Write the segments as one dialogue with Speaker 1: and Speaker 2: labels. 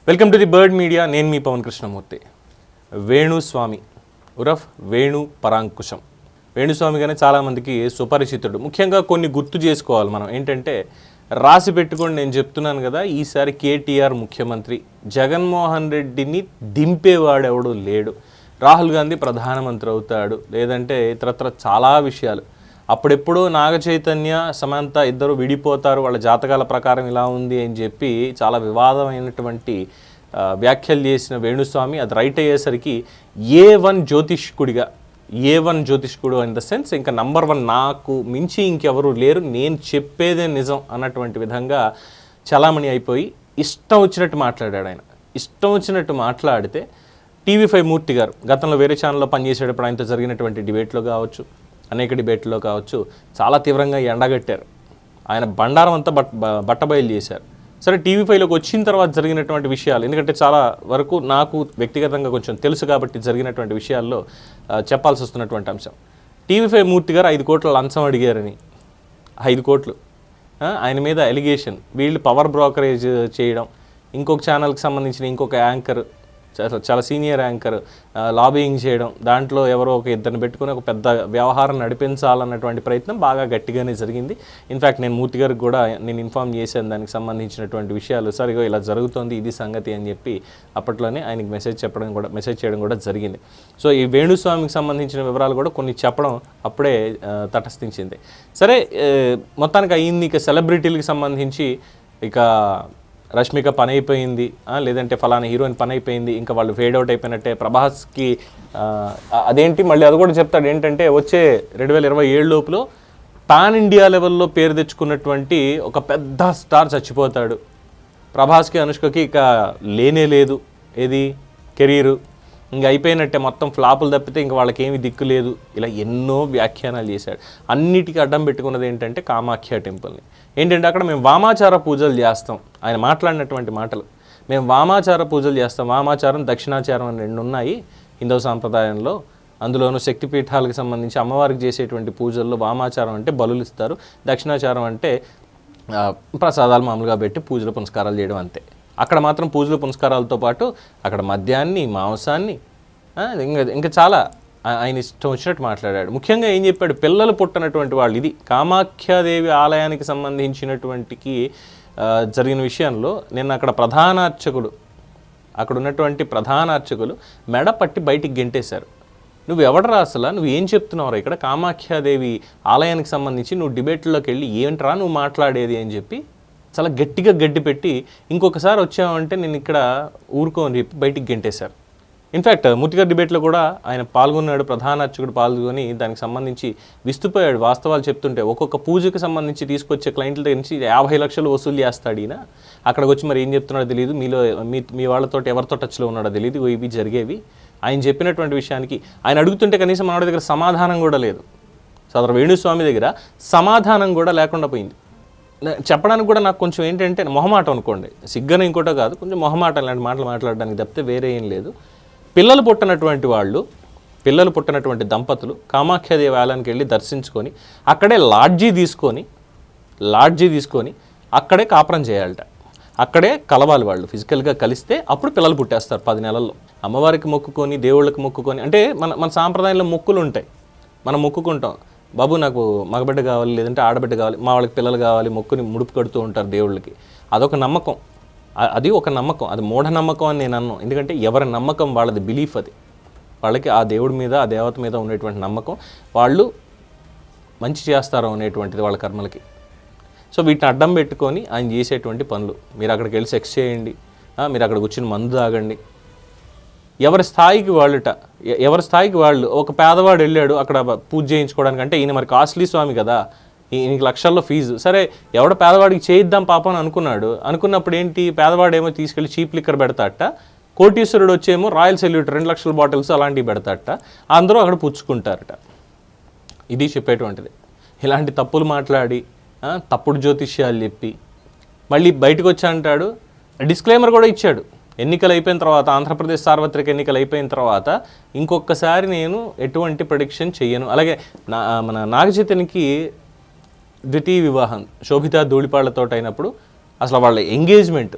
Speaker 1: Welcome to the bird media. నేను మీ పవన్ కృష్ణమూర్తి. వేణుస్వామి ఉరఫ్ వేణు పరాంకుశం. వేణుస్వామిగానే చాలామందికి సుపరిచితుడు. ముఖ్యంగా కొన్ని గుర్తు చేసుకోవాలి మనం. ఏంటంటే రాసి పెట్టుకొని నేను చెప్తున్నాను కదా, ఈసారి కేటీఆర్ ముఖ్యమంత్రి, జగన్మోహన్ రెడ్డిని దింపేవాడెవడు లేడు. రాహుల్ గాంధీ ప్రధానమంత్రి అవుతాడు, లేదంటే ఇతరత్ర చాలా విషయాలు. అప్పుడెప్పుడో నాగ చైతన్య సమంత ఇద్దరు విడిపోతారు, వాళ్ళ జాతకాల ప్రకారం ఇలా ఉంది అని చెప్పి చాలా వివాదమైనటువంటి వ్యాఖ్యలు చేసిన వేణుస్వామి అది రైట్ అయ్యేసరికి A1 జ్యోతిష్కుడు ఇన్ ద సెన్స్ ఇంకా నంబర్ 1, నాకు మించి ఇంకెవరు లేరు, నేను చెప్పేదే నిజం అన్నటువంటి విధంగా చలామణి అయిపోయి ఇష్టం వచ్చినట్టు మాట్లాడాడు. ఆయన ఇష్టం వచ్చినట్టు మాట్లాడితే TV5 మూర్తి గారు గతంలో వేరే ఛానల్లో పనిచేసేటప్పుడు ఆయనతో జరిగినటువంటి డిబేట్లో కావచ్చు, అనేక డిబేట్లో కావచ్చు, చాలా తీవ్రంగా ఎండగట్టారు. ఆయన బండారం అంతా బట్టబయలు చేశారు. సరే, TV5లోకి వచ్చిన తర్వాత జరిగినటువంటి విషయాలు, ఎందుకంటే చాలా వరకు నాకు వ్యక్తిగతంగా కొంచెం తెలుసు కాబట్టి జరిగినటువంటి విషయాల్లో చెప్పాల్సి వస్తున్నటువంటి అంశం. TV5 మూర్తి గారు 5 కోట్ల లంచం అడిగారని, 5 కోట్లు ఆయన మీద ఎలిగేషన్, వీళ్ళు పవర్ బ్రోకరేజ్ చేయడం, ఇంకొక ఛానల్కి సంబంధించిన ఇంకొక యాంకర్, చాలా సీనియర్ యాంకర్ లాబియింగ్ చేయడం, దాంట్లో ఎవరో ఒక ఇద్దరిని పెట్టుకుని ఒక పెద్ద వ్యవహారం నడిపించాలన్నటువంటి ప్రయత్నం బాగా గట్టిగానే జరిగింది. ఇన్ఫ్యాక్ట్ నేను మూర్తి గారికి కూడా నేను ఇన్ఫార్మ్ చేశాను దానికి సంబంధించినటువంటి విషయాలు. సరిగా ఇలా జరుగుతోంది, ఇది సంగతి అని చెప్పి అప్పట్లోనే ఆయనకి మెసేజ్ చేయడం కూడా జరిగింది. సో ఈ వేణుస్వామికి సంబంధించిన వివరాలు కూడా కొన్ని చెప్పడం అప్పుడే తటస్థించింది. సరే, మొత్తానికి అయ్యింది. ఇక సెలబ్రిటీలకు సంబంధించి ఇక రష్మిక పని అయిపోయింది, లేదంటే ఫలానా హీరోయిన్ పని అయిపోయింది, ఇంకా వాళ్ళు ఫేడ్ అవుట్ అయిపోయినట్టే. ప్రభాస్కి అదేంటి మళ్ళీ అది కూడా చెప్తాడు. ఏంటంటే వచ్చే 2027 లోపులో పాన్ ఇండియా లెవెల్లో పేరు తెచ్చుకున్నటువంటి ఒక పెద్ద స్టార్ చచ్చిపోతాడు, ప్రభాస్కి అనుష్కకి ఇక లేనే లేదు ఏది కెరీరు, ఇంక అయిపోయినట్టే, మొత్తం ఫ్లాపులు తప్పితే ఇంక వాళ్ళకి ఏమి దిక్కు లేదు. ఇలా ఎన్నో వ్యాఖ్యానాలు చేశాడు. అన్నిటికీ అడ్డం పెట్టుకున్నది ఏంటంటే కామాఖ్య టెంపుల్ని. ఏంటంటే అక్కడ మేము వామాచార పూజలు చేస్తాం. ఆయన మాట్లాడినటువంటి మాటలు, మేము వామాచార పూజలు చేస్తాం. వామాచారం, దక్షిణాచారం అని 2 ఉన్నాయి హిందూ సాంప్రదాయంలో. అందులోనూ శక్తిపీఠాలకు సంబంధించి అమ్మవారికి చేసేటువంటి పూజల్లో వామాచారం అంటే బలులు ఇస్తారు, దక్షిణాచారం అంటే ప్రసాదాలు మామూలుగా పెట్టి పూజలు పునస్కారాలు చేయడం అంతే. అక్కడ మాత్రం పూజలు పునస్కారాలతో పాటు అక్కడ మద్యాన్ని, మాంసాన్ని, ఇంకా చాలా ఆయన ఇష్టం వచ్చినట్టు మాట్లాడాడు. ముఖ్యంగా ఏం చెప్పాడు, పిల్లలు పుట్టనటువంటి వాళ్ళు, ఇది కామాఖ్యాదేవి ఆలయానికి సంబంధించినటువంటికి జరిగిన విషయంలో నిన్న అక్కడ ఉన్నటువంటి ప్రధాన అర్చకులు మెడ పట్టి బయటికి గెంటేశారు. నువ్వు ఎవడరా అసలు, నువ్వు ఏం చెప్తున్నావురా ఇక్కడ కామాఖ్యాదేవి ఆలయానికి సంబంధించి నువ్వు డిబేట్లోకి వెళ్ళి ఏంట్రా నువ్వు మాట్లాడేది అని చెప్పి చాలా గట్టిగా గడ్డి పెట్టి, ఇంకొకసారి వచ్చామంటే నేను ఇక్కడ ఊరుకోని చెప్పి బయటికి గెంటేశారు. ఇన్ఫ్యాక్ట్ మూర్తిగారి డిబేట్లో కూడా ఆయన పాల్గొన్నాడు, ప్రధాన అర్చకుడు పాల్గొని దానికి సంబంధించి విస్తుపోయాడు. వాస్తవాలు చెప్తుంటే ఒక్కొక్క పూజకు సంబంధించి తీసుకొచ్చే క్లయింట్ల దగ్గర నుంచి 50 లక్షలు వసూలు చేస్తాడు ఈయన. అక్కడికి వచ్చి మరి ఏం చెప్తున్నాడో తెలియదు, మీ వాళ్ళతో ఎవరితో టచ్లో ఉన్నాడో తెలియదు, ఇవి జరిగేవి. ఆయన చెప్పినటువంటి విషయానికి ఆయన అడుగుతుంటే కనీసం మనోడి దగ్గర సమాధానం కూడా లేదు. సదరు వేణుస్వామి దగ్గర సమాధానం కూడా లేకుండా పోయింది. చెప్పడానికి కూడా నాకు కొంచెం ఏంటంటే మొహమాటం అనుకోండి, సిగ్గన ఇంకోటో కాదు, కొంచెం మొహమాటం ఇలాంటి మాటలు మాట్లాడడానికి తప్పితే వేరే ఏం లేదు. పిల్లలు పుట్టినటువంటి దంపతులు కామాఖ్యాదేవి ఆలయానికి వెళ్ళి దర్శించుకొని అక్కడే లాడ్జీ తీసుకొని అక్కడే కాపురం చేయాలట. అక్కడే కలవాలి వాళ్ళు, ఫిజికల్గా కలిస్తే అప్పుడు పిల్లలు పుట్టేస్తారు 10 నెలల్లో. అమ్మవారికి మొక్కుకొని, దేవుళ్ళకి మొక్కుకొని, అంటే మన సాంప్రదాయంలో మొక్కులు ఉంటాయి, మనం మొక్కుకుంటాం, బాబు నాకు మగబిడ్డ కావాలి, లేదంటే ఆడబిడ్డ కావాలి, మా వాళ్ళకి పిల్లలు కావాలి, మొక్కుని ముడుపు కడుతూ ఉంటారు దేవుళ్ళకి. అదొక నమ్మకం, అది ఒక నమ్మకం, అది మూఢనమ్మకం అని నేను అన్నాను. ఎందుకంటే ఎవరి నమ్మకం వాళ్ళది, బిలీఫ్ అది. వాళ్ళకి ఆ దేవుడి మీద, ఆ దేవత మీద ఉండేటువంటి నమ్మకం, వాళ్ళు మంచి చేస్తారు అనేటువంటిది వాళ్ళ కర్మలకి. సో వీటిని అడ్డం పెట్టుకొని ఆయన చేసేటువంటి పనులు, మీరు అక్కడికి వెళ్ళి సెక్స్ చేయండి, మీరు అక్కడ కూర్చుని మందు తాగండి, ఎవరి స్థాయికి వాళ్ళు. ఒక పేదవాడు వెళ్ళాడు అక్కడ పూజ చేయించుకోవడానికి, అంటే ఈయన మరి కాస్ట్లీ స్వామి కదా, ఈయనకి లక్షల్లో ఫీజు. సరే, ఎవడో పేదవాడికి చేయిద్దాం పాపం అని అనుకున్నప్పుడు ఏంటి, పేదవాడేమో తీసుకెళ్ళి చీప్ లిక్కర్ పెడతాట, కోటీశ్వరుడు వచ్చేమో రాయల్ సెల్యూట్ 2 లక్షల బాటిల్స్ అలాంటివి పెడతాట, అందరూ అక్కడ పుచ్చుకుంటారట. ఇది చెప్పేటువంటిది. ఇలాంటి తప్పులు మాట్లాడి తప్పుడు జ్యోతిష్యాలు చెప్పి మళ్ళీ బయటకు వచ్చా అంటాడు. డిస్క్లైమర్ కూడా ఇచ్చాడు, ఎన్నికలు అయిపోయిన తర్వాత, ఆంధ్రప్రదేశ్ సార్వత్రిక ఎన్నికలు అయిపోయిన తర్వాత ఇంకొకసారి నేను ఎటువంటి ప్రెడిక్షన్ చెయ్యను. అలాగే మన నాగచైతన్యకి ద్వితీయ వివాహం శోభితా ధూళిపాళ్లతో అయినప్పుడు అసలు వాళ్ళ ఎంగేజ్మెంట్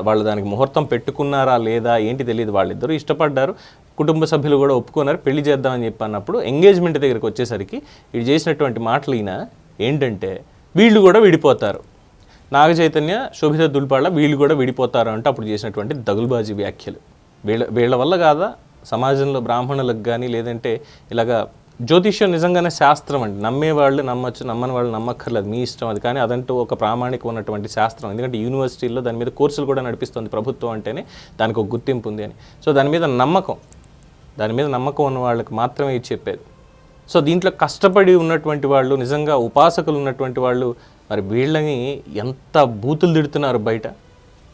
Speaker 1: వాళ్ళు దానికి ముహూర్తం పెట్టుకున్నారా లేదా ఏంటి తెలియదు. వాళ్ళిద్దరూ ఇష్టపడ్డారు, కుటుంబ సభ్యులు కూడా ఒప్పుకున్నారు, పెళ్లి చేద్దామని చెప్పి అన్నప్పుడు ఎంగేజ్మెంట్ దగ్గరికి వచ్చేసరికి వీడు చేసినటువంటి మాటలు ఈయన ఏంటంటే వీళ్ళు కూడా విడిపోతారు, నాగ చైతన్య శోభిత దుల్పాళ్ళ వీళ్ళు కూడా విడిపోతారు అంటే అప్పుడు చేసినటువంటి దగులుబాజీ వ్యాఖ్యలు. వీళ్ళ వల్ల కాదా సమాజంలో బ్రాహ్మణులకు కానీ లేదంటే ఇలాగా జ్యోతిష్యం నిజంగానే శాస్త్రం అండి, నమ్మేవాళ్ళు నమ్మచ్చు, నమ్మని వాళ్ళు నమ్మక్కర్లేదు, మీ ఇష్టం అది. కానీ అదంటూ ఒక ప్రామాణికం ఉన్నటువంటి శాస్త్రం. ఎందుకంటే యూనివర్సిటీల్లో దాని మీద కోర్సులు కూడా నడిపిస్తుంది ప్రభుత్వం అంటేనే దానికి ఒక గుర్తింపు ఉంది అని. సో దాని మీద నమ్మకం ఉన్న వాళ్ళకి మాత్రమే ఇది చెప్పేది. సో దీంట్లో కష్టపడి ఉన్నటువంటి వాళ్ళు, నిజంగా ఉపాసకులు ఉన్నటువంటి వాళ్ళు మరి వీళ్ళని ఎంత బూతులు తిడుతున్నారు బయట.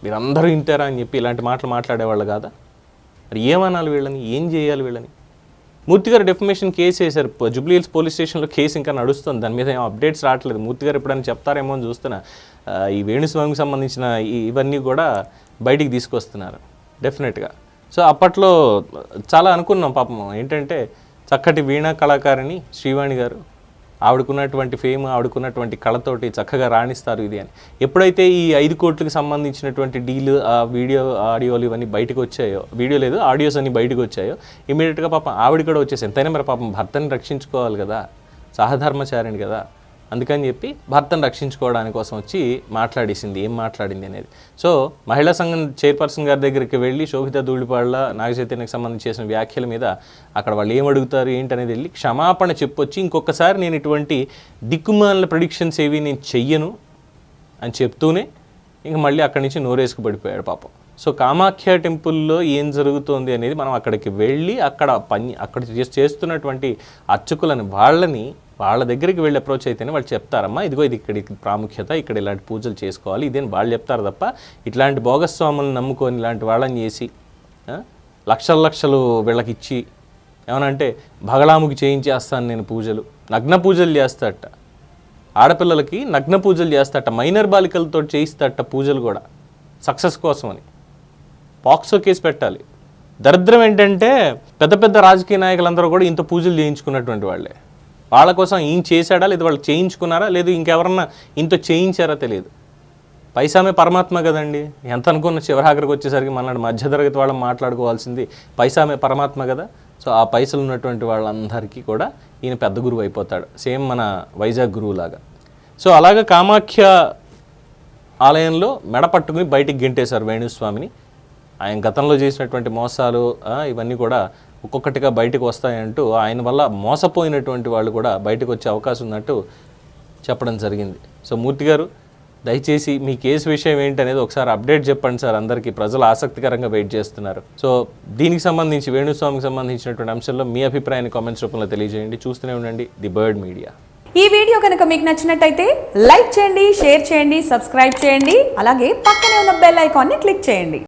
Speaker 1: మీరందరూ ఇంటారా అని చెప్పి ఇలాంటి మాటలు మాట్లాడేవాళ్ళు కాదా? మరి ఏమనాలి వీళ్ళని, ఏం చేయాలి వీళ్ళని? మూర్తి గారు డెఫమేషన్ కేసు వేశారు, జూబ్లీ హిల్స్ పోలీస్ స్టేషన్లో కేసు ఇంకా నడుస్తుంది, దాని మీద ఏం అప్డేట్స్ రావట్లేదు. మూర్తి గారు ఎప్పుడైనా చెప్తారేమో అని చూస్తున్నా. ఈ వేణుస్వామికి సంబంధించిన ఇవన్నీ కూడా బయటికి తీసుకొస్తున్నారు డెఫినెట్గా. సో అప్పట్లో చాలా అనుకున్నాం పాపం, ఏంటంటే చక్కటి వీణా కళాకారిణి శ్రీవాణి గారు, ఆవిడకున్నటువంటి ఫేమ్, ఆవిడకున్నటువంటి కళతోటి చక్కగా రాణిస్తారు ఇది అని. ఎప్పుడైతే ఈ 5 కోట్లకు సంబంధించినటువంటి డీలు, వీడియో ఆడియోలు ఇవన్నీ బయటకు వచ్చాయో, వీడియో లేదు ఆడియోస్ అన్నీ బయటకు వచ్చాయో, ఇమీడియట్గా పాపం ఆవిడ కూడా వచ్చేసి ఎంతైనా మరి పాపం భర్తని రక్షించుకోవాలి కదా, సహధర్మచారిణి కదా, అందుకని చెప్పి భర్తను రక్షించుకోవడానికి కోసం వచ్చి మాట్లాడేసింది. ఏం మాట్లాడింది అనేది. సో మహిళా సంఘం చైర్పర్సన్ గారి దగ్గరికి వెళ్ళి శోభిత ధూళిపాళ్ళ నాగ చైతన్యకి సంబంధించి చేసిన వ్యాఖ్యల మీద అక్కడ వాళ్ళు ఏం అడుగుతారు ఏంటనేది వెళ్ళి క్షమాపణ చెప్పొచ్చి ఇంకొకసారి నేను ఇటువంటి దిక్కుమాలిన ప్రిడిక్షన్స్ ఏవి నేను చెయ్యను అని చెప్తూనే ఇంక మళ్ళీ అక్కడి నుంచి నోరేసుకు పడిపోయాడు పాపం. సో కామాఖ్య టెంపుల్లో ఏం జరుగుతోంది అనేది మనం అక్కడికి వెళ్ళి అక్కడ చేస్తున్నటువంటి అర్చకులని వాళ్ళ దగ్గరికి వెళ్ళి అప్రోచ్ అయితేనే వాళ్ళు చెప్తారమ్మా ఇదిగో ఇది ఇక్కడ ప్రాముఖ్యత, ఇక్కడ ఇలాంటి పూజలు చేసుకోవాలి ఇదేని వాళ్ళు చెప్తారు తప్ప ఇట్లాంటి భోగస్వాములను నమ్ముకొని ఇలాంటి వాళ్ళని చేసి లక్షలు వీళ్ళకి ఇచ్చి ఏమనంటే భగళాముకి చేయించేస్తాను నేను పూజలు, నగ్న పూజలు చేస్తాట, ఆడపిల్లలకి నగ్న పూజలు చేస్తాట, మైనర్ బాలికలతో చేయిస్తాట పూజలు కూడా సక్సెస్ కోసమని. పాక్సో కేసు పెట్టాలి. దరిద్రం ఏంటంటే పెద్ద రాజకీయ నాయకులందరూ కూడా ఇంత పూజలు చేయించుకున్నటువంటి వాళ్ళే. వాళ్ళ కోసం ఈయన చేశాడా లేదు వాళ్ళు చేయించుకున్నారా లేదు ఇంకెవరన్నా ఇంత చేయించారా తెలియదు. పైసామే పరమాత్మ కదండి, ఎంత అనుకున్న చివరాఖరికి వచ్చేసరికి మనలాంటి మధ్యతరగతి వాళ్ళని మాట్లాడుకోవాల్సింది పైసామే పరమాత్మ కదా. సో ఆ పైసలు ఉన్నటువంటి వాళ్ళందరికీ కూడా ఈయన పెద్ద గురువు అయిపోతాడు, సేమ్ మన వైజాగ్ గురువు లాగా. సో అలాగా కామాఖ్య ఆలయంలో మెడ పట్టుకుని బయటికి గెంటేశారు వేణుస్వామిని. ఆయన గతంలో చేసినటువంటి మోసాలు ఇవన్నీ కూడా ఒక్కొక్కటిగా బయటకు వస్తాయంటూ ఆయన వల్ల మోసపోయినటువంటి వాళ్ళు కూడా బయటకు వచ్చే అవకాశం ఉన్నట్టు చెప్పడం జరిగింది. సో మూర్తి గారు దయచేసి మీ కేసు విషయం ఏంటనేది ఒకసారి అప్డేట్ చెప్పండి సార్, అందరికీ ప్రజలు ఆసక్తికరంగా వెయిట్ చేస్తున్నారు. సో దీనికి సంబంధించి వేణుస్వామికి సంబంధించినటువంటి అంశంలో మీ అభిప్రాయాన్ని కామెంట్స్ రూపంలో తెలియజేయండి. చూస్తూనే ఉండండి ది బర్డ్ మీడియా.
Speaker 2: ఈ వీడియో కనుక మీకు నచ్చినట్టయితే లైక్ చేయండి, షేర్ చేయండి, సబ్స్క్రైబ్ చేయండి, అలాగే పక్కనే ఉన్న బెల్ ఐకాన్ని క్లిక్ చేయండి.